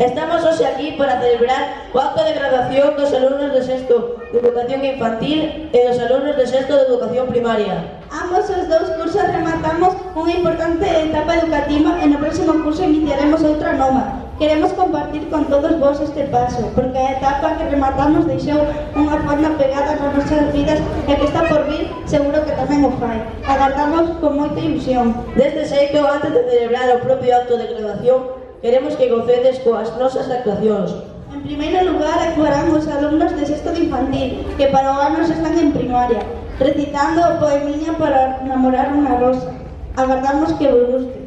Estamos hoxe aquí para celebrar o acto de graduación dos alumnos de sexto de Educación Infantil e dos alumnos de sexto de Educación Primaria. Ambos os dous cursos rematamos unha importante etapa educativa e no próximo curso iniciaremos outra nova. Queremos compartir con todos vos este paso, porque a etapa que rematamos deixou unha forma pegada nas nosas vidas e que está por vir seguro que tamén o fai. Agardamos con moita ilusión. Deste xeito, antes de celebrar o propio acto de graduación, queremos que gocedes coas nosas actuacións. En primeiro lugar, actuarán os alumnos de sexto de infantil, que para o ano xa están en primaria, recitando o poemiña para namorar unha rosa. Agardamos que vos guste.